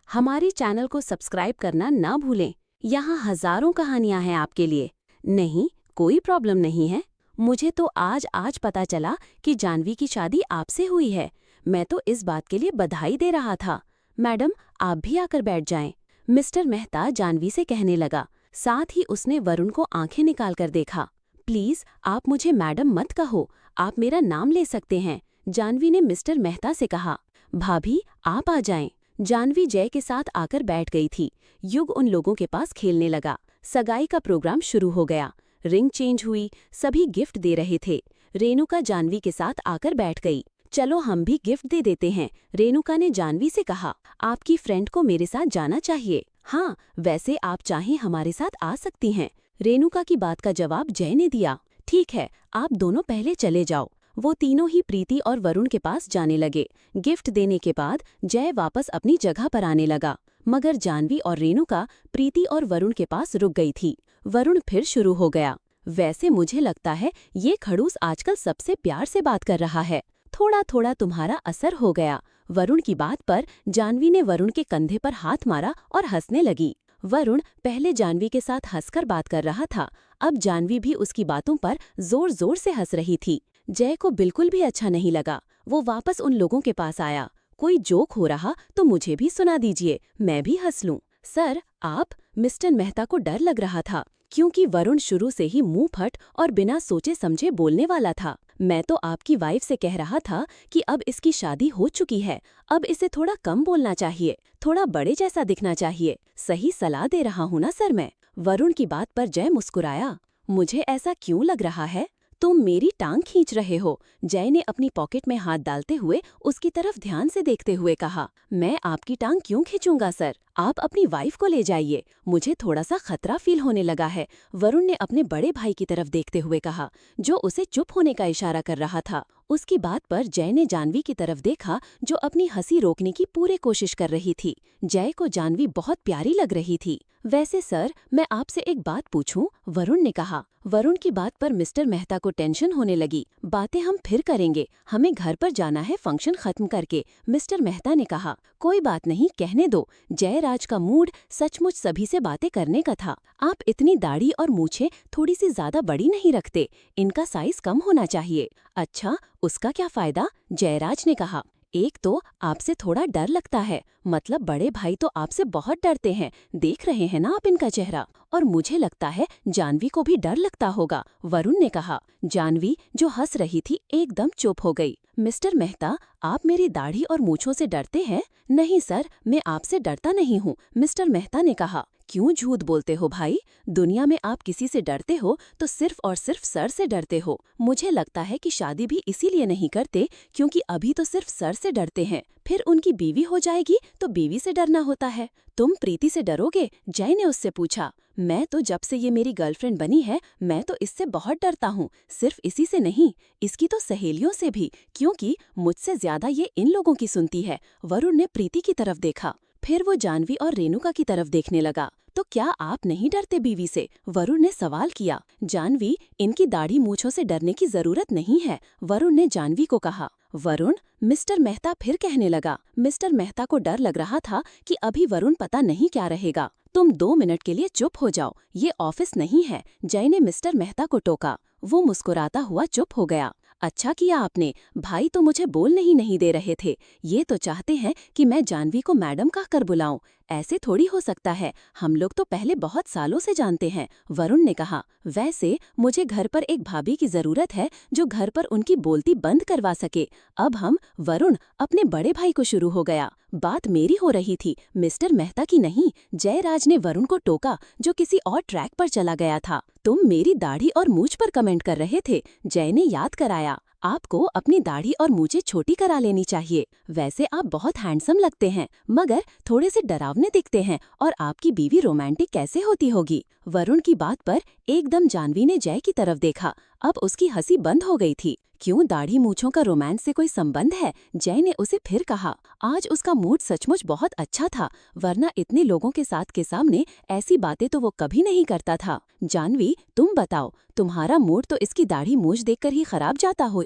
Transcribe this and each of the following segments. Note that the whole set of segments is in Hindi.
हमारे चैनल को सब्सक्राइब करना ना भूलें। यहाँ हजारों कहानियाँ हैं आपके लिए। नहीं, कोई प्रॉब्लम नहीं है। मुझे तो आज पता चला कि जानवी की शादी आपसे हुई है। मैं तो इस बात के लिए बधाई दे रहा था। मैडम, आप भी आकर बैठ जाएं। मिस्टर मेहता जानवी से कहने लगा। साथ ही उसने वरुण को आंखें निकाल कर देखा। प्लीज, आप मुझे मैडम मत कहो, आप मेरा नाम ले सकते हैं, जानवी ने मिस्टर मेहता से कहा। भाभी, आप आ जाएं। जानवी जय के साथ आकर बैठ गई थी। युग उन लोगों के पास खेलने लगा। सगाई का प्रोग्राम शुरू हो गया। रिंग चेंज हुई, सभी गिफ्ट दे रहे थे। रेणुका जानवी के साथ आकर बैठ गई। चलो हम भी गिफ्ट दे देते हैं, रेणुका ने जानवी से कहा। आपकी फ्रेंड को मेरे साथ जाना चाहिए। हाँ, वैसे आप चाहें हमारे साथ आ सकती हैं, रेणुका की बात का जवाब जय ने दिया। ठीक है, आप दोनों पहले चले जाओ। वो तीनों ही प्रीति और वरुण के पास जाने लगे। गिफ्ट देने के बाद जय वापस अपनी जगह पर आने लगा, मगर जानवी और रेणुका प्रीति और वरुण के पास रुक गई थी। वरुण फिर शुरू हो गया। वैसे मुझे लगता है ये खड़ूस आजकल सबसे प्यार से बात कर रहा है। थोड़ा थोड़ा तुम्हारा असर हो गया। वरुण की बात पर जानवी ने वरुण के कंधे पर हाथ मारा और हंसने लगी। वरुण पहले जानवी के साथ हंसकर बात कर रहा था, अब जानवी भी उसकी बातों पर जोर जोर से हंस रही थी। जय को बिल्कुल भी अच्छा नहीं लगा। वो वापस उन लोगों के पास आया। कोई जोक हो रहा तो मुझे भी सुना दीजिए, मैं भी हंस लूं। सर, आप? मिस्टर मेहता को डर लग रहा था, क्योंकि वरुण शुरू से ही मुंह फट और बिना सोचे समझे बोलने वाला था। मैं तो आपकी वाइफ से कह रहा था कि अब इसकी शादी हो चुकी है, अब इसे थोड़ा कम बोलना चाहिए, थोड़ा बड़े जैसा दिखना चाहिए। सही सलाह दे रहा हूँ ना सर मैं? वरुण की बात पर जय मुस्कुराया। मुझे ऐसा क्यों लग रहा है? तुम मेरी टांग खींच रहे हो, जय ने अपनी पॉकेट में हाथ डालते हुए उसकी तरफ ध्यान से देखते हुए कहा। मैं आपकी टांग क्यों खींचूंगा सर? आप अपनी वाइफ को ले जाइए, मुझे थोड़ा सा खतरा फील होने लगा है, वरुण ने अपने बड़े भाई की तरफ देखते हुए कहा, जो उसे चुप होने का इशारा कर रहा था। उसकी बात पर जय ने जानवी की तरफ देखा, जो अपनी हंसी रोकने की पूरी कोशिश कर रही थी। जय को जानवी बहुत प्यारी लग रही थी। वैसे सर, मैं आपसे एक बात पूछूं? वरुण ने कहा। वरुण की बात पर मिस्टर मेहता को टेंशन होने लगी। बातें हम फिर करेंगे, हमें घर पर जाना है फंक्शन खत्म करके, मिस्टर मेहता ने कहा। कोई बात नहीं, कहने दो। जयराज का मूड सचमुच सभी से बातें करने का था। आप इतनी दाढ़ी और मूछें थोड़ी सी ज्यादा बड़ी नहीं रखते, इनका साइज कम होना चाहिए। अच्छा, उसका क्या फायदा? जयराज ने कहा। एक तो आपसे थोड़ा डर लगता है, मतलब बड़े भाई तो आपसे बहुत डरते हैं, देख रहे हैं ना आप इनका चेहरा। और मुझे लगता है जानवी को भी डर लगता होगा, वरुण ने कहा। जानवी, जो हंस रही थी, एकदम चुप हो गई। मिस्टर मेहता, आप मेरी दाढ़ी और मूछों से डरते हैं? नहीं सर, मैं आपसे डरता नहीं हूँ, मिस्टर मेहता ने कहा। क्यों झूठ बोलते हो भाई? दुनिया में आप किसी से डरते हो तो सिर्फ और सिर्फ सर से डरते हो। मुझे लगता है कि शादी भी इसीलिए नहीं करते क्योंकि अभी तो सिर्फ सर से डरते हैं, फिर उनकी बीवी हो जाएगी तो बीवी से डरना होता है। तुम प्रीति से डरोगे? जय ने उससे पूछा। मैं तो जब से ये मेरी गर्लफ्रेंड बनी है, मैं तो इससे बहुत डरता हूँ। सिर्फ इसी से नहीं, इसकी तो सहेलियों से भी, क्योंकि मुझसे ज्यादा ये इन लोगों की सुनती है। वरुण ने प्रीति की तरफ देखा, फिर वो जानवी और रेणुका की तरफ देखने लगा। तो क्या आप नहीं डरते बीवी से? वरुण ने सवाल किया। जानवी, इनकी दाढ़ी मूछों से डरने की जरूरत नहीं है, वरुण ने जानवी को कहा। वरुण? मिस्टर मेहता फिर कहने लगा। मिस्टर मेहता को डर लग रहा था कि अभी वरुण पता नहीं क्या रहेगा। तुम 2 मिनट के लिए चुप हो जाओ, ये ऑफिस नहीं है, जय ने मिस्टर मेहता को टोका। वो मुस्कुराता हुआ चुप हो गया। अच्छा किया आपने, भाई तो मुझे बोलने ही नहीं दे रहे थे। ये तो चाहते हैं कि मैं जानवी को मैडम कहकर बुलाऊं। ऐसे थोड़ी हो सकता है, हम लोग तो पहले बहुत सालों से जानते हैं, वरुण ने कहा। वैसे मुझे घर पर एक भाभी की जरूरत है जो घर पर उनकी बोलती बंद करवा सके। अब हम वरुण अपने बड़े भाई को शुरू हो गया। बात मेरी हो रही थी, मिस्टर मेहता की नहीं, जयराज ने वरुण को टोका, जो किसी और ट्रैक पर चला गया था। तुम मेरी दाढ़ी और मूछ पर कमेंट कर रहे थे, जय ने याद कराया। आपको अपनी दाढ़ी और मूछें छोटी करा लेनी चाहिए। वैसे आप बहुत हैंडसम लगते हैं, मगर थोड़े से डरावने दिखते हैं, और आपकी बीवी रोमांटिक कैसे होती होगी? वरुण की बात पर एकदम जानवी ने जय की तरफ देखा। अब उसकी हंसी बंद हो गई थी। क्यों दाढ़ी मूछों का रोमांस से कोई संबंध है? जय ने उसे फिर कहा। आज उसका मूड सचमुच बहुत अच्छा था, वरना इतने लोगों के साथ के सामने ऐसी बातें तो वो कभी नहीं करता था। जानवी, तुम बताओ, तुम्हारा मूड तो इसकी दाढ़ी मूछ देखकर ही खराब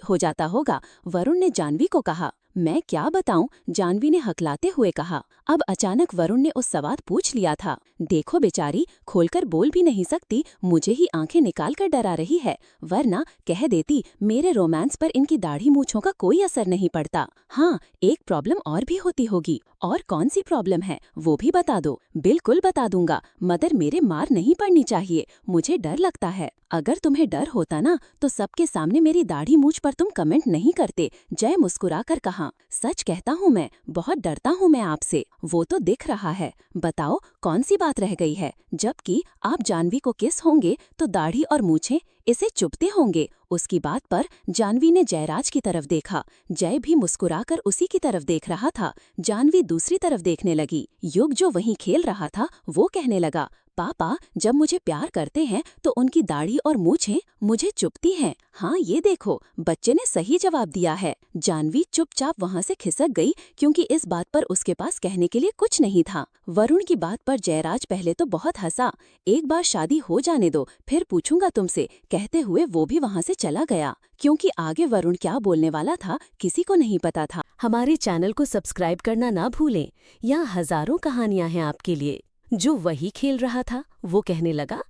हो जाता होगा, वरुण ने जानवी को कहा। मैं क्या बताऊं, जानवी ने हकलाते हुए कहा। अब अचानक वरुण ने उस सवाल पूछ लिया था। देखो बेचारी, खोलकर बोल भी नहीं सकती, मुझे ही आंखें निकाल कर डरा रही है, वरना कह देती मेरे रोमांस पर इनकी दाढ़ी मूछों का कोई असर नहीं पड़ता। हाँ, एक प्रॉब्लम और भी होती होगी। और कौन सी प्रॉब्लम है वो भी बता दो। बिल्कुल बता दूंगा, मगर मेरे मार नहीं पड़नी चाहिए, मुझे डर लगता है। अगर तुम्हें डर होता ना तो सबके सामने मेरी दाढ़ी मूछ पर तुम कमेंट नहीं करते। जय मुस्कुराकर कहा। सच कहता हूँ मैं, बहुत डरता हूँ मैं आपसे, वो तो दिख रहा है। बताओ कौन सी बात रह गई है, जबकि आप जानवी को किस होंगे तो दाढ़ी और मूछें इसे चुभते होंगे। उसकी बात पर जानवी ने जयराज की तरफ देखा। जय भी मुस्कुराकर उसी की तरफ देख रहा था। जानवी दूसरी तरफ देखने लगी। युग जो वहीं खेल रहा था वो कहने लगा, पापा जब मुझे प्यार करते हैं तो उनकी दाढ़ी और मूछें मुझे चुभती हैं। हाँ ये देखो, बच्चे ने सही जवाब दिया है। जानवी चुपचाप वहाँ से खिसक गई, क्योंकि इस बात पर उसके पास कहने के लिए कुछ नहीं था। वरुण की बात पर जयराज पहले तो बहुत हंसा। एक बार शादी हो जाने दो, फिर पूछूंगा तुमसे, कहते हुए वो भी वहाँ से चला गया। क्योंकि आगे वरुण क्या बोलने वाला था किसी को नहीं पता था। हमारे चैनल को सब्सक्राइब करना ना भूलें। यहाँ हजारों कहानियाँ हैं आपके लिए। जो वही खेल रहा था वो कहने लगा,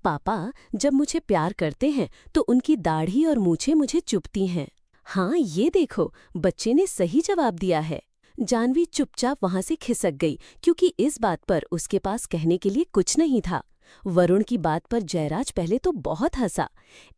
पापा जब मुझे प्यार करते हैं तो उनकी दाढ़ी और मूछें मुझे चुभती हैं। हाँ ये देखो, बच्चे ने सही जवाब दिया है। जानवी चुपचाप वहां से खिसक गई, क्योंकि इस बात पर उसके पास कहने के लिए कुछ नहीं था। वरुण की बात पर जयराज पहले तो बहुत हंसा।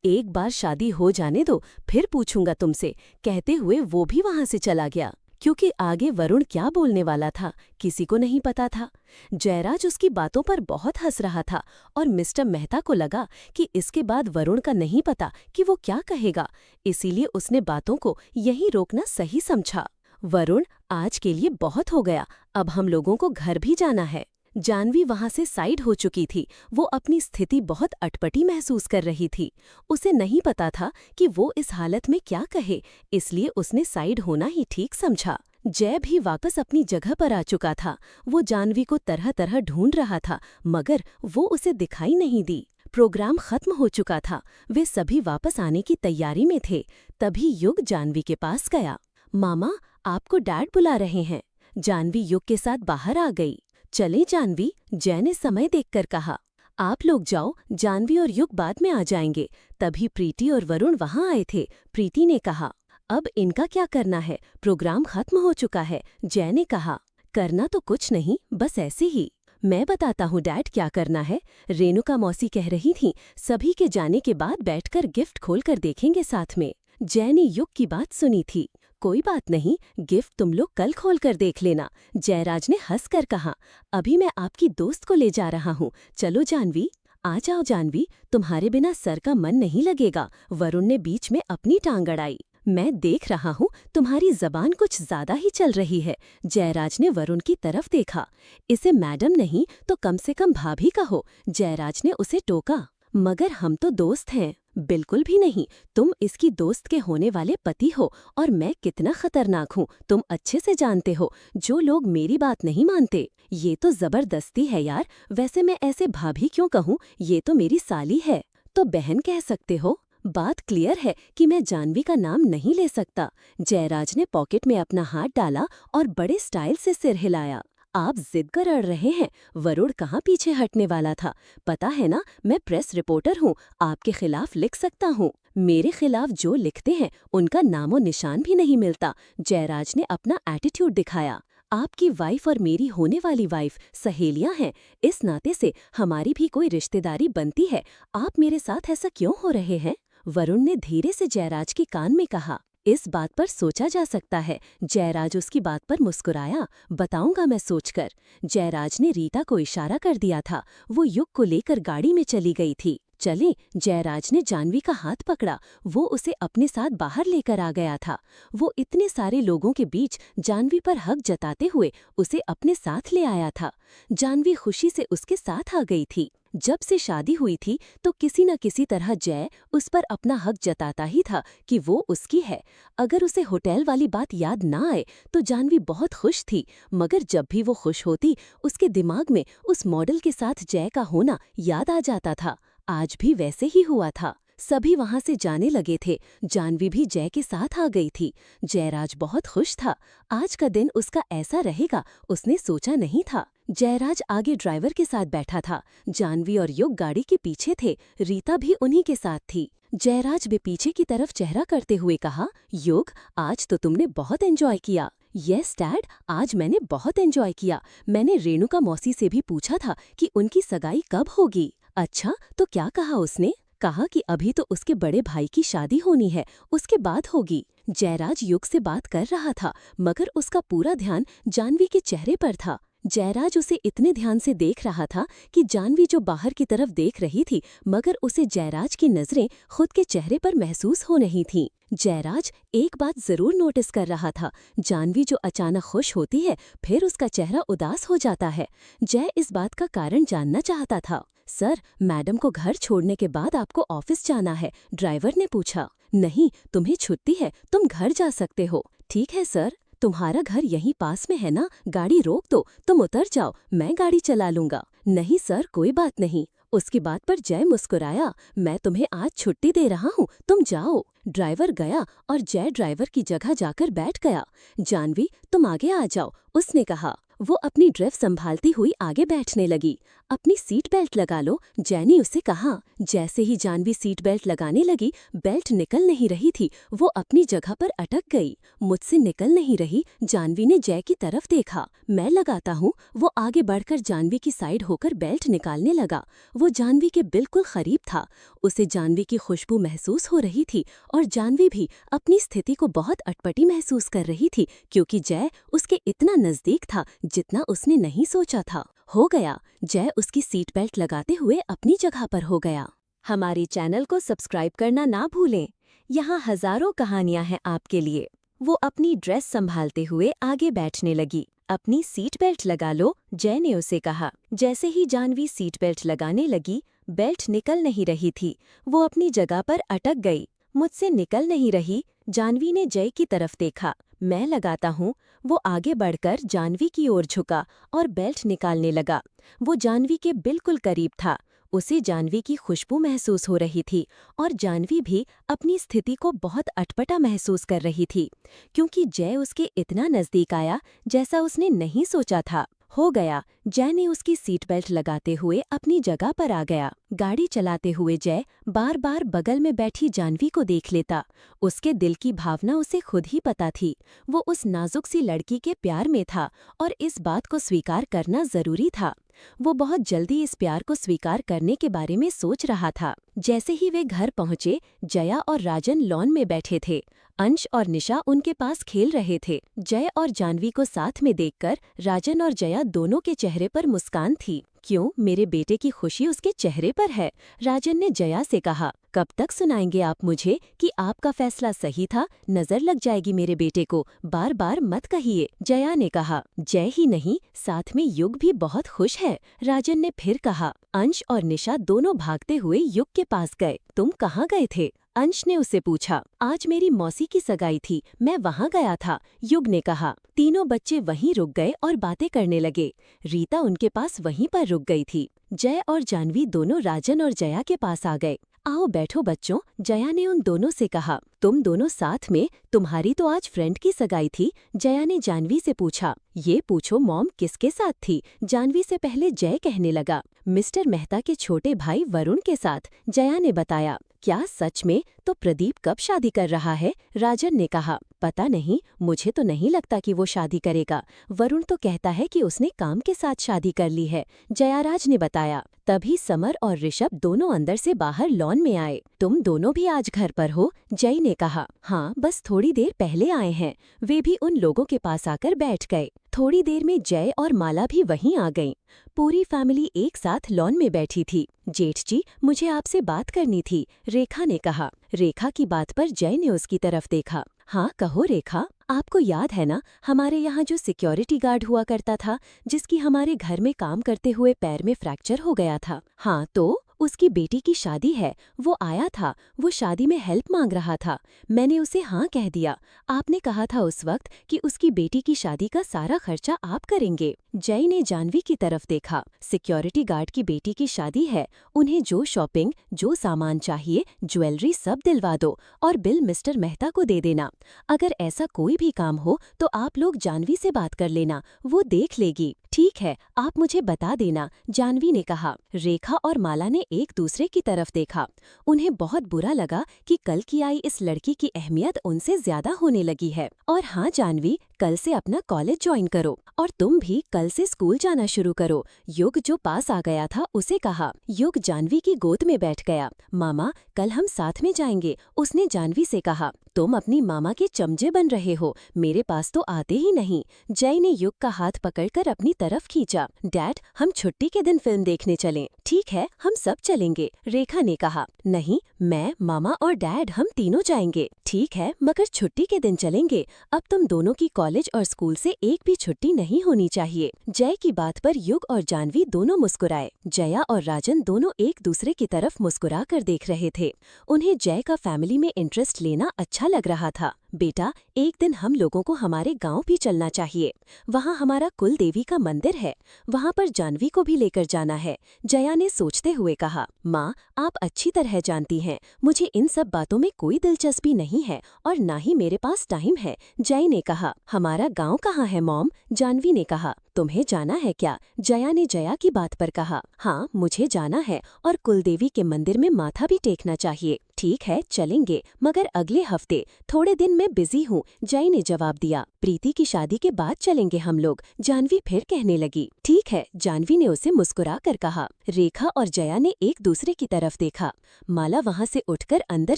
एक बार शादी हो जाने दो, फिर पूछूंगा तुमसे, कहते हुए वो भी वहां से चला गया। क्योंकि आगे वरुण क्या बोलने वाला था किसी को नहीं पता था। जयराज उसकी बातों पर बहुत हंस रहा था और मिस्टर मेहता को लगा कि इसके बाद वरुण का नहीं पता कि वो क्या कहेगा, इसीलिए उसने बातों को यहीं रोकना सही समझा। वरुण, आज के लिए बहुत हो गया, अब हम लोगों को घर भी जाना है। जानवी वहां से साइड हो चुकी थी। वो अपनी स्थिति बहुत अटपटी महसूस कर रही थी। उसे नहीं पता था कि वो इस हालत में क्या कहे, इसलिए उसने साइड होना ही ठीक समझा। जय भी वापस अपनी जगह पर आ चुका था। वो जानवी को तरह तरह ढूंढ रहा था, मगर वो उसे दिखाई नहीं दी। प्रोग्राम खत्म हो चुका था। वे सभी वापस आने की तैयारी में थे। तभी युग जानवी के पास गया। मामा, आपको डैड बुला रहे हैं। जानवी युग के साथ बाहर आ गई। चले जानवी, जय ने समय देखकर कहा। आप लोग जाओ, जानवी और युग बाद में आ जाएंगे। तभी प्रीति और वरुण वहां आए थे। प्रीति ने कहा, अब इनका क्या करना है, प्रोग्राम खत्म हो चुका है। जय ने कहा, करना तो कुछ नहीं, बस ऐसे ही। मैं बताता हूँ डैड क्या करना है। रेणुका मौसी कह रही थी सभी के जाने के बाद बैठकर गिफ्ट खोलकर देखेंगे साथ में। जय ने युग की बात सुनी थी। कोई बात नहीं, गिफ्ट तुम लोग कल खोल कर देख लेना। जयराज ने हंसकर कहा, अभी मैं आपकी दोस्त को ले जा रहा हूँ, चलो जानवी। आ जाओ जानवी, तुम्हारे बिना सर का मन नहीं लगेगा। वरुण ने बीच में अपनी टांग अड़ाई। मैं देख रहा हूँ तुम्हारी जबान कुछ ज्यादा ही चल रही है। जयराज ने वरुण की तरफ देखा। इसे मैडम नहीं तो कम से कम भाभी कहो, जयराज ने उसे टोका। मगर हम तो दोस्त हैं। बिल्कुल भी नहीं, तुम इसकी दोस्त के होने वाले पति हो, और मैं कितना खतरनाक हूँ तुम अच्छे से जानते हो। जो लोग मेरी बात नहीं मानते, ये तो जबरदस्ती है यार। वैसे मैं ऐसे भाभी क्यों कहूँ, ये तो मेरी साली है। तो बहन कह सकते हो। बात क्लियर है कि मैं जानवी का नाम नहीं ले सकता। जयराज ने पॉकेट में अपना हाथ डाला और बड़े स्टाइल से सिर हिलाया। आप जिद कर अड़ रहे हैं। वरुण कहाँ पीछे हटने वाला था। पता है ना, मैं प्रेस रिपोर्टर हूँ, आपके खिलाफ लिख सकता हूँ। मेरे खिलाफ जो लिखते हैं उनका नामो निशान भी नहीं मिलता। जयराज ने अपना एटीट्यूड दिखाया। आपकी वाइफ और मेरी होने वाली वाइफ सहेलियां हैं, इस नाते से हमारी भी कोई रिश्तेदारी बनती है। आप मेरे साथ ऐसा क्यों हो रहे हैं? वरुण ने धीरे से जयराज के कान में कहा। इस बात पर सोचा जा सकता है। जयराज उसकी बात पर मुस्कुराया। बताऊंगा मैं सोचकर। जयराज ने रीता को इशारा कर दिया था। वो युग को लेकर गाड़ी में चली गई थी। चले, जयराज ने जानवी का हाथ पकड़ा। वो उसे अपने साथ बाहर लेकर आ गया था। वो इतने सारे लोगों के बीच जानवी पर हक जताते हुए उसे अपने साथ ले आया था। जानवी खुशी से उसके साथ आ गई थी। जब से शादी हुई थी तो किसी न किसी तरह जय उस पर अपना हक जताता ही था कि वो उसकी है। अगर उसे होटल वाली बात याद ना आए तो जानवी बहुत खुश थी, मगर जब भी वो खुश होती उसके दिमाग में उस मॉडल के साथ जय का होना याद आ जाता था। आज भी वैसे ही हुआ था। सभी वहां से जाने लगे थे। जानवी भी जय के साथ आ गई थी। जयराज बहुत खुश था। आज का दिन उसका ऐसा रहेगा उसने सोचा नहीं था। जयराज आगे ड्राइवर के साथ बैठा था। जानवी और युग गाड़ी के पीछे थे। रीता भी उन्हीं के साथ थी। जयराज भी पीछे की तरफ चेहरा करते हुए कहा, युग, आज तो तुमने बहुत एंजॉय किया। यस डैड, आज मैंने बहुत एंजॉय किया। मैंने रेणुका मौसी से भी पूछा था कि उनकी सगाई कब होगी। अच्छा, तो क्या कहा उसने? कहा कि अभी तो उसके बड़े भाई की शादी होनी है, उसके बाद होगी। जयराज युग से बात कर रहा था, मगर उसका पूरा ध्यान जानवी के चेहरे पर था। जयराज उसे इतने ध्यान से देख रहा था कि जानवी जो बाहर की तरफ देख रही थी, मगर उसे जयराज की नजरें खुद के चेहरे पर महसूस हो रही थीं। जयराज एक बात जरूर नोटिस कर रहा था, जानवी जो अचानक खुश होती है, फिर उसका चेहरा उदास हो जाता है। जय इस बात का कारण जानना चाहता था। सर, मैडम को घर छोड़ने के बाद आपको ऑफिस जाना है, ड्राइवर ने पूछा। नहीं, तुम्हें छुट्टी है, तुम घर जा सकते हो। ठीक है सर, तुम्हारा घर यहीं पास में है ना, गाड़ी रोक दो, तुम उतर जाओ, मैं गाड़ी चला लूंगा। नहीं सर, कोई बात नहीं। उसकी बात पर जय मुस्कुराया। मैं तुम्हें आज छुट्टी दे रहा हूँ, तुम जाओ। ड्राइवर गया और जय ड्राइवर की जगह जाकर बैठ गया। जानवी, तुम आगे आ जाओ, उसने कहा। वो अपनी ड्राइव संभालती हुई आगे बैठने लगी। अपनी सीट बेल्ट लगा लो, जय ने उसे कहा। जैसे ही जानवी सीट बेल्ट लगाने लगी, बेल्ट निकल नहीं रही थी। वो अपनी जगह पर अटक गई। मुझसे निकल नहीं रही। जानवी ने जय की तरफ देखा। मैं लगाता हूँ। वो आगे बढ़कर जानवी की साइड होकर बेल्ट निकालने लगा। वो जानवी के बिल्कुल करीब था। उसे जानवी की खुशबू महसूस हो रही थी और जानवी भी अपनी स्थिति को बहुत अटपटी महसूस कर रही थी, क्योंकि जय उसके इतना नजदीक था जितना उसने नहीं सोचा था। हो गया, जय उसकी सीट बेल्ट लगाते हुए अपनी जगह पर हो गया। हमारे चैनल को सब्सक्राइब करना ना भूलें। यहाँ हजारों कहानियां हैं आपके लिए। वो अपनी ड्रेस संभालते हुए आगे बैठने लगी। अपनी सीट बेल्ट लगा लो, जय ने उसे कहा। जैसे ही जानवी सीट बेल्ट लगाने लगी, बेल्ट निकल नहीं रही थी। वो अपनी जगह पर अटक गई। मुझसे निकल नहीं रही। जानवी ने जय की तरफ देखा। मैं लगाता हूँ। वो आगे बढ़कर जानवी की ओर झुका और बेल्ट निकालने लगा। वो जानवी के बिल्कुल करीब था। उसे जानवी की खुशबू महसूस हो रही थी और जानवी भी अपनी स्थिति को बहुत अटपटा महसूस कर रही थी, क्योंकि जय उसके इतना नजदीक आया जैसा उसने नहीं सोचा था। हो गया, जय ने उसकी सीट बेल्ट लगाते हुए अपनी जगह पर आ गया। गाड़ी चलाते हुए जय बार बार बगल में बैठी जानवी को देख लेता। उसके दिल की भावना उसे खुद ही पता थी। वो उस नाजुक सी लड़की के प्यार में था और इस बात को स्वीकार करना जरूरी था। वो बहुत जल्दी इस प्यार को स्वीकार करने के बारे में सोच रहा था। जैसे ही वे घर पहुंचे, जया और राजन लॉन में बैठे थे। अंश और निशा उनके पास खेल रहे थे। जय और जानवी को साथ में देखकर राजन और जया दोनों के चेहरे पर मुस्कान थी। क्यों, मेरे बेटे की खुशी उसके चेहरे पर है, राजन ने जया से कहा। कब तक सुनाएंगे आप मुझे कि आपका फैसला सही था? नजर लग जाएगी मेरे बेटे को, बार बार मत कहिए, जया ने कहा। जय ही नहीं, साथ में युग भी बहुत खुश है, राजन ने फिर कहा। अंश और निशा दोनों भागते हुए युग के पास गए। तुम कहाँ गए थे? अंश ने उससे पूछा। आज मेरी मौसी की सगाई थी, मैं वहाँ गया था, युग ने कहा। तीनों बच्चे वहीं रुक गए और बातें करने लगे। रीता उनके पास वहीं पर रुक गई थी। जय और जानवी दोनों राजन और जया के पास आ गए। आओ बैठो बच्चों, जया ने उन दोनों से कहा। तुम दोनों साथ में? तुम्हारी तो आज फ्रेंड की सगाई थी, जया ने जानवी से पूछा। ये पूछो मॉम, किसके साथ थी? जानवी से पहले जय कहने लगा। मिस्टर मेहता के छोटे भाई वरुण के साथ, जया ने बताया। क्या सच में? तो प्रदीप कब शादी कर रहा है? राजन ने कहा। पता नहीं, मुझे तो नहीं लगता कि वो शादी करेगा। वरुण तो कहता है कि उसने काम के साथ शादी कर ली है, जयाराज ने बताया। तभी समर और ऋषभ दोनों अंदर से बाहर लॉन में आए। तुम दोनों भी आज घर पर हो? जय ने कहा। हाँ, बस थोड़ी देर पहले आए हैं। वे भी उन लोगों के पास आकर बैठ गए। थोड़ी देर में जय और माला भी वहीं आ गईं। पूरी फैमिली एक साथ लॉन में बैठी थी। जेठ जी, मुझे आपसे बात करनी थी, रेखा ने कहा। रेखा की बात पर जय ने उसकी तरफ देखा। हाँ कहो रेखा, आपको याद है ना, हमारे यहाँ जो सिक्योरिटी गार्ड हुआ करता था, जिसकी हमारे घर में काम करते हुए पैर में फ्रैक्चर हो गया था? हाँ तो उसकी बेटी की शादी है, वो आया था, वो शादी में हेल्प मांग रहा था। मैंने उसे हाँ कह दिया। आपने कहा था उस वक्त कि उसकी बेटी की शादी का सारा खर्चा आप करेंगे। जय ने जानवी की तरफ देखा। सिक्योरिटी गार्ड की बेटी की शादी है, उन्हें जो शॉपिंग, जो सामान चाहिए, ज्वेलरी सब दिलवा दो और बिल मिस्टर मेहता को दे देना। अगर ऐसा कोई भी काम हो तो आप लोग जानवी से बात कर लेना, वो देख लेगी। ठीक है, आप मुझे बता देना, जानवी ने कहा। रेखा और माला ने एक दूसरे की तरफ देखा। उन्हें बहुत बुरा लगा कि कल की आई इस लड़की की अहमियत उनसे ज्यादा होने लगी है। और हाँ जानवी, कल से अपना कॉलेज ज्वाइन करो और तुम भी कल से स्कूल जाना शुरू करो। युग जो पास आ गया था उसे कहा। युग जानवी की गोद में बैठ गया। मामा, कल हम साथ में जाएंगे, उसने जानवी से कहा। तुम अपनी मामा के चमचे बन रहे हो, मेरे पास तो आते ही नहीं। जय ने युग का हाथ पकड़कर अपनी तरफ खींचा। डैड, हम छुट्टी के दिन फिल्म देखने चलें। ठीक है, हम सब चलेंगे, रेखा ने कहा। नहीं, मैं, मामा और डैड हम तीनों जाएंगे। ठीक है, मगर छुट्टी के दिन चलेंगे। अब तुम दोनों की कॉलेज और स्कूल से एक भी छुट्टी नहीं होनी चाहिए। जय की बात पर युग और जानवी दोनों मुस्कुराए। जया और राजन दोनों एक दूसरे की तरफ मुस्कुरा कर देख रहे थे। उन्हें जय का फैमिली में इंटरेस्ट लेना अच्छा लग रहा था। बेटा, एक दिन हम लोगों को हमारे गांव भी चलना चाहिए। वहाँ हमारा कुल देवी का मंदिर है, वहाँ पर जानवी को भी लेकर जाना है। जया ने सोचते हुए कहा। माँ, आप अच्छी तरह जानती हैं, मुझे इन सब बातों में कोई दिलचस्पी नहीं है और ना ही मेरे पास टाइम है। जय ने कहा। हमारा गांव कहाँ है मॉम? जानवी ने कहा। तुम्हें जाना है क्या? जया ने जया की बात पर कहा। हाँ, मुझे जाना है और कुलदेवी के मंदिर में माथा भी टेकना चाहिए। ठीक है, चलेंगे, मगर अगले हफ्ते, थोड़े दिन मैं बिजी हूँ, जय ने जवाब दिया। प्रीति की शादी के बाद चलेंगे हम लोग, जानवी फिर कहने लगी। ठीक है, जानवी ने उसे मुस्कुरा कर कहा। रेखा और जया ने एक दूसरे की तरफ देखा। माला वहाँ से उठकर अंदर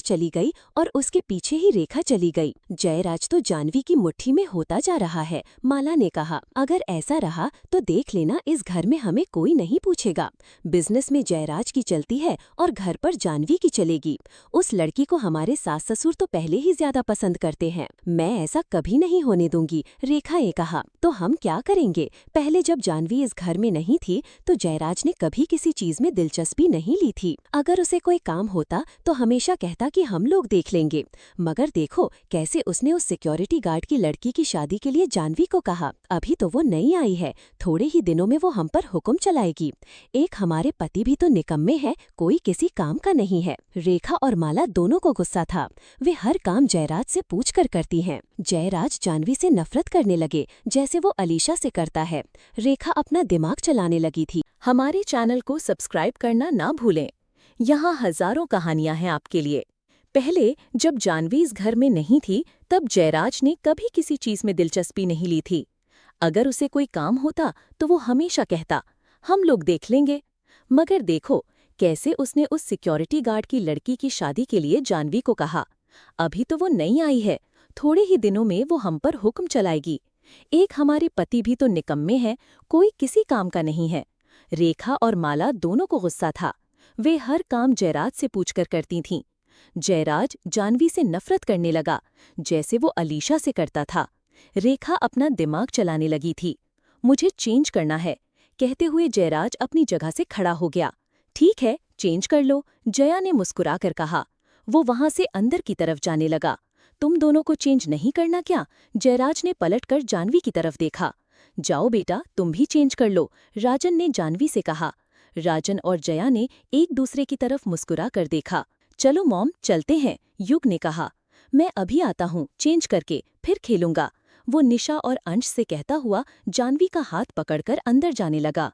चली गई और उसके पीछे ही रेखा चली गई। जयराज तो जानवी की मुट्ठी में होता जा रहा है, माला ने कहा। अगर ऐसा रहा तो देख लेना, इस घर में हमें कोई नहीं पूछेगा। बिजनेस में जयराज की चलती है और घर पर जानवी की चलेगी। उस लड़की को हमारे सास ससुर तो पहले ही ज्यादा पसंद करते हैं। मैं ऐसा कभी नहीं होने दूंगी, रेखा ने कहा। तो हम क्या करेंगे? पहले जब जानवी इस घर में नहीं थी तो जयराज ने कभी किसी चीज में दिलचस्पी नहीं ली थी। अगर उसे कोई काम होता तो हमेशा कहता कि हम लोग देख लेंगे। मगर देखो कैसे उसने उस सिक्योरिटी गार्ड की लड़की की शादी के लिए जानवी को कहा। अभी तो वो नई आई है, थोड़े ही दिनों में वो हम पर हुक्म चलाएगी। एक हमारे पति भी तो निकम्मे हैं, कोई किसी काम का नहीं है। रेखा और माला दोनों को गुस्सा था। वे हर काम जयराज से पूछकर करती हैं। जयराज जानवी से नफरत करने लगे जैसे वो अलीशा से करता है। रेखा अपना दिमाग चलाने लगी थी। हमारे चैनल को सब्सक्राइब करना ना भूलें। यहाँ हजारों कहानियां हैं आपके लिए। पहले जब जानवी इस घर में नहीं थी तब जयराज ने कभी किसी चीज में दिलचस्पी नहीं ली थी। अगर उसे कोई काम होता तो वो हमेशा कहता, हम लोग देख लेंगे। मगर देखो कैसे उसने उस सिक्योरिटी गार्ड की लड़की की शादी के लिए जानवी को कहा। अभी तो वो नई आई है, थोड़े ही दिनों में वो हम पर हुक्म चलाएगी। एक हमारे पति भी तो निकम्मे हैं, कोई किसी काम का नहीं है। रेखा और माला दोनों को गुस्सा था। वे हर काम जयराज से पूछकर करती थीं। जयराज जानवी से नफरत करने लगा जैसे वो अलीशा से करता था। रेखा अपना दिमाग चलाने लगी थी। मुझे चेंज करना है, कहते हुए जयराज अपनी जगह से खड़ा हो गया। ठीक है, चेंज कर लो, जया ने मुस्कुराकर कहा। वो वहां से अंदर की तरफ जाने लगा। तुम दोनों को चेंज नहीं करना क्या? जयराज ने पलटकर जानवी की तरफ देखा। जाओ बेटा, तुम भी चेंज कर लो, राजन ने जानवी से कहा। राजन और जया ने एक दूसरे की तरफ मुस्कुरा कर देखा। चलो मॉम, चलते हैं, युग ने कहा। मैं अभी आता हूँ, चेंज करके फिर खेलूंगा, वो निशा और अंश से कहता हुआ जानवी का हाथ पकड़कर अंदर जाने लगा।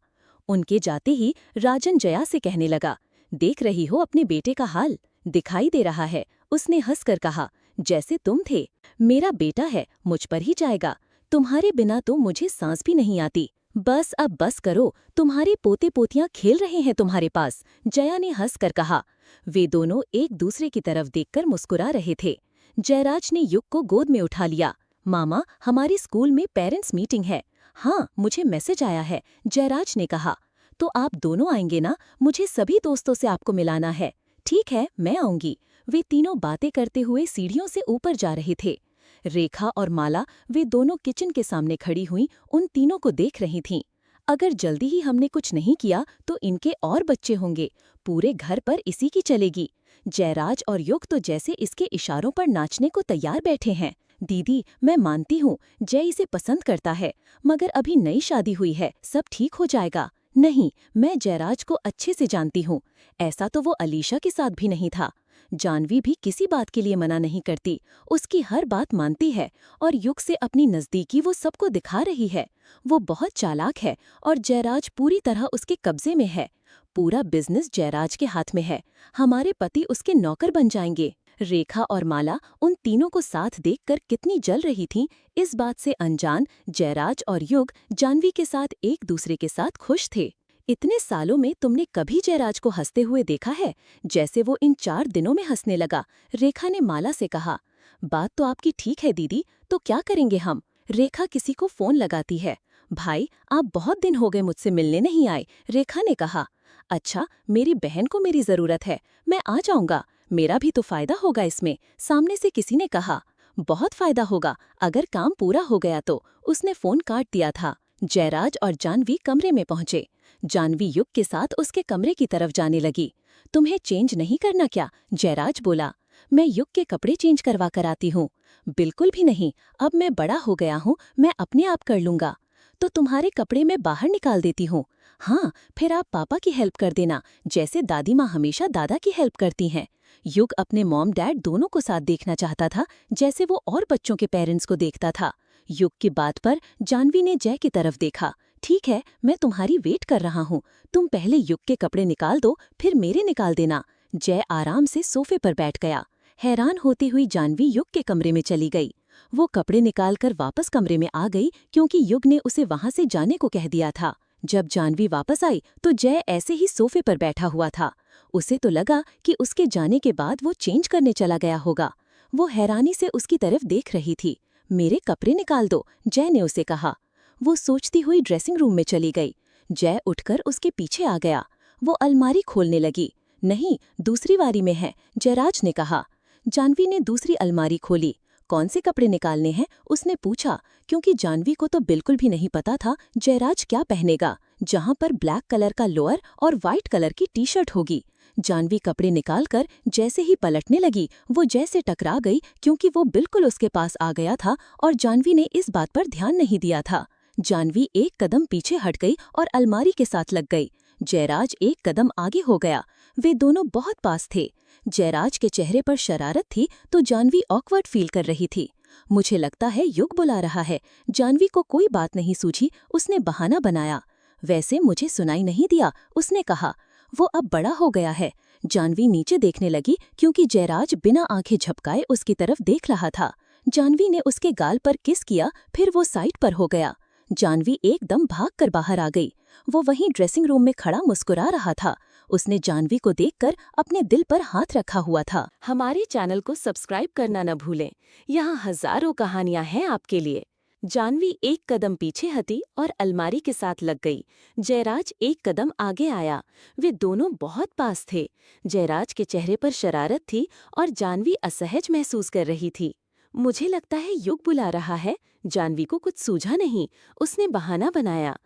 उनके जाते ही राजन जया से कहने लगा, देख रही हो अपने बेटे का हाल, दिखाई दे रहा है, उसने हंसकर कहा, जैसे तुम थे। मेरा बेटा है, मुझ पर ही जाएगा, तुम्हारे बिना तो मुझे सांस भी नहीं आती। बस अब बस करो, तुम्हारे पोते पोतियां खेल रहे हैं तुम्हारे पास, जया ने हंसकर कहा। वे दोनों एक दूसरे की तरफ देखकर मुस्कुरा रहे थे। जयराज ने युग को गोद में उठा लिया। मामा, हमारे स्कूल में पेरेंट्स मीटिंग है। हाँ, मुझे मैसेज आया है, जयराज ने कहा। तो आप दोनों आएंगे ना? मुझे सभी दोस्तों से आपको मिलाना है। ठीक है, मैं आऊंगी। वे तीनों बातें करते हुए सीढ़ियों से ऊपर जा रहे थे। रेखा और माला वे दोनों किचन के सामने खड़ी हुई उन तीनों को देख रही थीं। अगर जल्दी ही हमने कुछ नहीं किया तो इनके और बच्चे होंगे, पूरे घर पर इसी की चलेगी। जयराज और युग तो जैसे इसके इशारों पर नाचने को तैयार बैठे हैं। दीदी, मैं मानती हूँ जय इसे पसंद करता है, मगर अभी नई शादी हुई है, सब ठीक हो जाएगा। नहीं, मैं जयराज को अच्छे से जानती हूँ। ऐसा तो वो अलीशा के साथ भी नहीं था। जानवी भी किसी बात के लिए मना नहीं करती, उसकी हर बात मानती है और युग से अपनी नज़दीकी वो सबको दिखा रही है। वो बहुत चालाक है और जयराज पूरी तरह उसके कब्जे में है। पूरा बिजनेस जयराज के हाथ में है। हमारे पति उसके नौकर बन जाएंगे। रेखा और माला उन तीनों को साथ देखकर कितनी जल रही थीं, इस बात से अनजान जयराज और युग जानवी के साथ एक दूसरे के साथ खुश थे। इतने सालों में तुमने कभी जयराज को हंसते हुए देखा है, जैसे वो इन 4 दिनों में हंसने लगा? रेखा ने माला से कहा। बात तो आपकी ठीक है दीदी, तो क्या करेंगे हम? रेखा किसी को फोन लगाती है। भाई, आप बहुत दिन हो गए मुझसे मिलने नहीं आए, रेखा ने कहा। अच्छा, मेरी बहन को मेरी जरूरत है, मैं आ जाऊंगा, मेरा भी तो फायदा होगा इसमें, सामने से किसी ने कहा। बहुत फायदा होगा, अगर काम पूरा हो गया तो। उसने फोन काट दिया था। जयराज और जानवी कमरे में पहुंचे। जानवी युग के साथ उसके कमरे की तरफ जाने लगी। तुम्हें चेंज नहीं करना क्या? जयराज बोला। मैं युग के कपड़े चेंज करवा कर आती हूँ। बिल्कुल भी नहीं, अब मैं बड़ा हो गया हूँ, मैं अपने आप कर लूंगा। तो तुम्हारे कपड़े मैं बाहर निकाल देती हूँ। हाँ, फिर आप पापा की हेल्प कर देना, जैसे दादी माँ हमेशा दादा की हेल्प करती हैं। युग अपने मॉम डैड दोनों को साथ देखना चाहता था, जैसे वो और बच्चों के पेरेंट्स को देखता था। युग की बात पर जानवी ने जय की तरफ देखा। ठीक है, मैं तुम्हारी वेट कर रहा हूँ, तुम पहले युग के कपड़े निकाल दो, फिर मेरे निकाल देना। जय आराम से सोफे पर बैठ गया। हैरान होती हुई जानवी युग के कमरे में चली गई। वो कपड़े निकालकर वापस कमरे में आ गई, क्योंकि युग ने उसे वहां से जाने को कह दिया था। जब जानवी वापस आई तो जय ऐसे ही सोफे पर बैठा हुआ था। उसे तो लगा कि उसके जाने के बाद वो चेंज करने चला गया होगा। वो हैरानी से उसकी तरफ देख रही थी। मेरे कपड़े निकाल दो, जय ने उसे कहा। वो सोचती हुई ड्रेसिंग रूम में चली गई। जय उठकर उसके पीछे आ गया। वो अलमारी खोलने लगी। नहीं, दूसरी वारी में है, जयराज ने कहा। जानवी ने दूसरी अलमारी खोली। कौन से कपड़े निकालने हैं, उसने पूछा, क्योंकि जानवी को तो बिल्कुल भी नहीं पता था जयराज क्या पहनेगा, जहां पर ब्लैक कलर का लोअर और वाइट कलर की टी-शर्ट होगी। जानवी कपड़े निकालकर जैसे ही पलटने लगी, वो जय से टकरा गई, क्योंकि वो बिल्कुल उसके पास आ गया था और जानवी ने इस बात पर ध्यान नहीं दिया था। जानवी एक कदम पीछे हट गई और अलमारी के साथ लग गई। जयराज एक कदम आगे हो गया। वे दोनों बहुत पास थे। जयराज के चेहरे पर शरारत थी तो जानवी ऑकवर्ड फील कर रही थी। मुझे लगता है युग बुला रहा है। जानवी को कोई बात नहीं सूझी, उसने बहाना बनाया। वैसे मुझे सुनाई नहीं दिया, उसने कहा। वो अब बड़ा हो गया है। जानवी नीचे देखने लगी, क्योंकि जयराज बिना आंखें झपकाए उसकी तरफ देख रहा था। जानवी ने उसके गाल पर किस किया, फिर वो साइड पर हो गया। जानवी एकदम भागकर बाहर आ गई। वो वहीं ड्रेसिंग रूम में खड़ा मुस्कुरा रहा था। उसने जानवी को देखकर अपने दिल पर हाथ रखा हुआ था। हमारे चैनल को सब्सक्राइब करना न भूलें। यहाँ हजारों कहानियां हैं आपके लिए। जानवी एक कदम पीछे हटी और अलमारी के साथ लग गई। जयराज एक कदम आगे आया। वे दोनों बहुत पास थे। जयराज के चेहरे पर शरारत थी और जानवी असहज महसूस कर रही थी। मुझे लगता है युग बुला रहा है। जानवी को कुछ सूझा नहीं, उसने बहाना बनाया।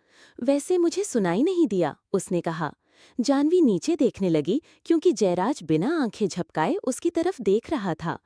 वैसे मुझे सुनाई नहीं दिया, उसने कहा। जानवी नीचे देखने लगी, क्योंकि जयराज बिना आंखें झपकाए उसकी तरफ देख रहा था।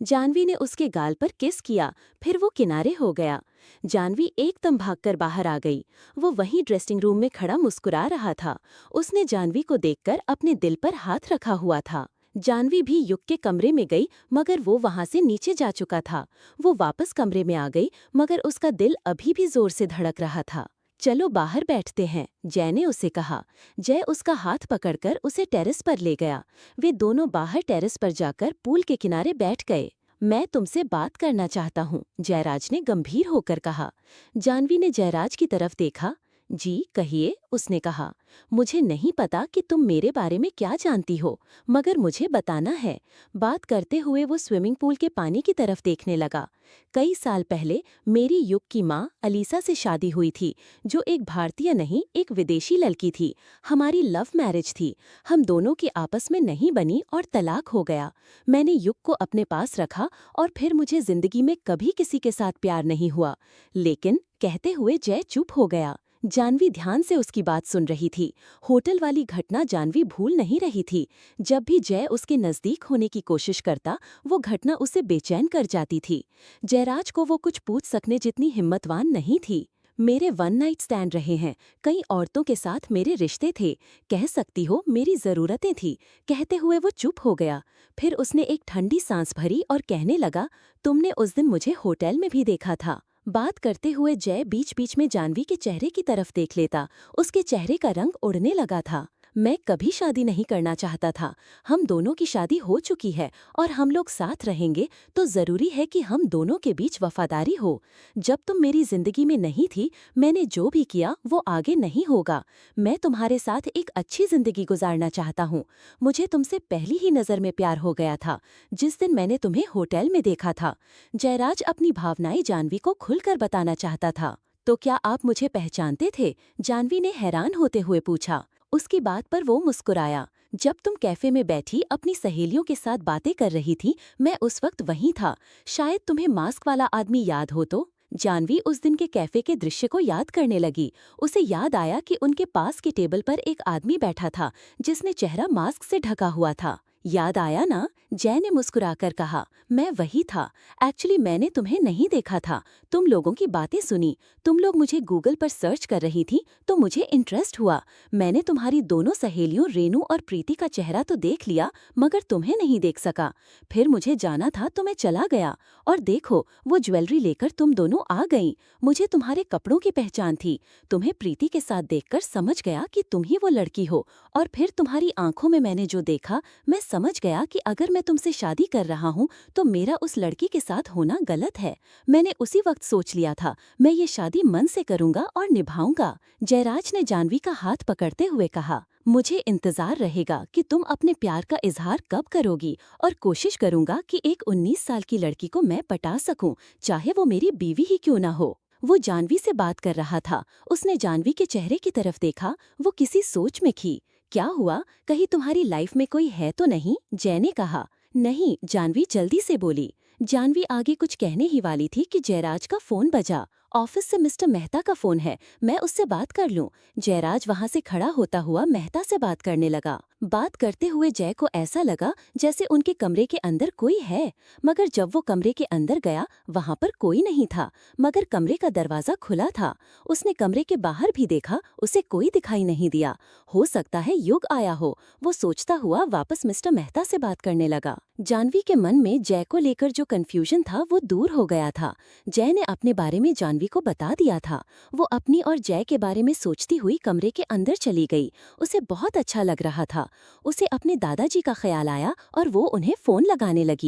जानवी ने उसके गाल पर किस किया, फिर वो किनारे हो गया। जानवी एकदम भागकर बाहर आ गई। वो वहीं ड्रेसिंग रूम में खड़ा मुस्कुरा रहा था। उसने जानवी को देखकर अपने दिल पर हाथ रखा हुआ था। जानवी भी युग के कमरे में गई, मगर वो वहां से नीचे जा चुका था। वो वापस कमरे में आ गई, मगर उसका दिल अभी भी जोर से धड़क रहा था। चलो बाहर बैठते हैं, जय ने उसे कहा। जय उसका हाथ पकड़कर उसे टेरेस पर ले गया। वे दोनों बाहर टेरेस पर जाकर पूल के किनारे बैठ गए। मैं तुमसे बात करना चाहता हूँ, जयराज ने गंभीर होकर कहा। जानवी ने जयराज की तरफ देखा। जी कहिए, उसने कहा। मुझे नहीं पता कि तुम मेरे बारे में क्या जानती हो, मगर मुझे बताना है। बात करते हुए वो स्विमिंग पूल के पानी की तरफ देखने लगा। कई साल पहले मेरी युग की माँ अलीसा से शादी हुई थी, जो एक भारतीय नहीं, एक विदेशी लड़की थी। हमारी लव मैरिज थी। हम दोनों की आपस में नहीं बनी और तलाक हो गया। मैंने युग को अपने पास रखा और फिर मुझे जिंदगी में कभी किसी के साथ प्यार नहीं हुआ। लेकिन कहते हुए जय चुप हो गया। जानवी ध्यान से उसकी बात सुन रही थी। होटल वाली घटना जानवी भूल नहीं रही थी। जब भी जय उसके नजदीक होने की कोशिश करता, वो घटना उसे बेचैन कर जाती थी। जयराज को वो कुछ पूछ सकने जितनी हिम्मतवान नहीं थी। मेरे वन नाइट स्टैंड रहे हैं, कई औरतों के साथ मेरे रिश्ते थे, कह सकती हो मेरी जरूरतें थी। कहते हुए वो चुप हो गया। फिर उसने एक ठंडी सांस भरी और कहने लगा, तुमने उस दिन मुझे होटल में भी देखा था। बात करते हुए जय बीच बीच में जानवी के चेहरे की तरफ देख लेता। उसके चेहरे का रंग उड़ने लगा था। मैं कभी शादी नहीं करना चाहता था। हम दोनों की शादी हो चुकी है और हम लोग साथ रहेंगे, तो जरूरी है कि हम दोनों के बीच वफादारी हो। जब तुम मेरी जिंदगी में नहीं थी, मैंने जो भी किया वो आगे नहीं होगा। मैं तुम्हारे साथ एक अच्छी जिंदगी गुजारना चाहता हूँ। मुझे तुमसे पहली ही नजर में प्यार हो गया था, जिस दिन मैंने तुम्हें होटल में देखा था। जयराज अपनी भावनाएं जानवी को खुलकर बताना चाहता था। तो क्या आप मुझे पहचानते थे? जानवी ने हैरान होते हुए पूछा। उसकी बात पर वो मुस्कुराया। जब तुम कैफे में बैठी अपनी सहेलियों के साथ बातें कर रही थी, मैं उस वक्त वहीं था। शायद तुम्हें मास्क वाला आदमी याद हो तो? जानवी उस दिन के कैफे के दृश्य को याद करने लगी। उसे याद आया कि उनके पास के टेबल पर एक आदमी बैठा था, जिसने चेहरा मास्क से ढका हुआ था। याद आया ना? जय ने मुस्कुराकर कहा। मैं वही था। एक्चुअली मैंने तुम्हें नहीं देखा था, तुम लोगों की बातें सुनी। तुम लोग मुझे गूगल पर सर्च कर रही थी, तो मुझे इंटरेस्ट हुआ। मैंने तुम्हारी दोनों सहेलियों रेनू और प्रीति का चेहरा तो देख लिया, मगर तुम्हें नहीं देख सका। फिर मुझे जाना था तो मैं चला गया। और देखो, वो ज्वेलरी लेकर तुम दोनों आ गईं। मुझे तुम्हारे कपड़ों की पहचान थी। तुम्हें प्रीति के साथ देखकर समझ गया कि तुम ही वो लड़की हो। और फिर तुम्हारी आंखों में मैंने जो देखा, मैं समझ गया कि अगर मैं तुमसे शादी कर रहा हूँ तो मेरा उस लड़की के साथ होना गलत है। मैंने उसी वक्त सोच लिया था, मैं ये शादी मन से करूंगा और निभाऊंगा। जयराज ने जानवी का हाथ पकड़ते हुए कहा, मुझे इंतजार रहेगा कि तुम अपने प्यार का इजहार कब करोगी, और कोशिश करूंगा कि एक 19 साल की लड़की को मैं पटा सकूं, चाहे वो मेरी बीवी ही क्यों ना हो। वो जानवी से बात कर रहा था। उसने जानवी के चेहरे की तरफ देखा। वो किसी सोच में थी। क्या हुआ, कहीं तुम्हारी लाइफ में कोई है तो नहीं? जय ने कहा। नहीं, जानवी जल्दी से बोली। जानवी आगे कुछ कहने ही वाली थी कि जयराज का फोन बजा। ऑफिस से मिस्टर मेहता का फोन है, मैं उससे बात कर लूं। जयराज वहां से खड़ा होता हुआ मेहता से बात करने लगा। बात करते हुए जय को ऐसा लगा जैसे उनके कमरे के अंदर कोई है, मगर जब वो कमरे के अंदर गया, वहां पर कोई नहीं था, मगर कमरे का दरवाजा खुला था। उसने कमरे के बाहर भी देखा, उसे कोई दिखाई नहीं दिया। हो सकता है युग आया हो, वो सोचता हुआ वापस मिस्टर मेहता से बात करने लगा। जानवी के मन में जय को लेकर जो कंफ्यूजन था वो दूर हो गया था। जय ने अपने बारे में जानवी को बता दिया था। वो अपनी और जय के बारे में सोचती हुई कमरे के अंदर चली गई। उसे बहुत अच्छा लग रहा था। उसे अपने दादाजी का ख्याल आया और वो उन्हें फोन लगाने लगी।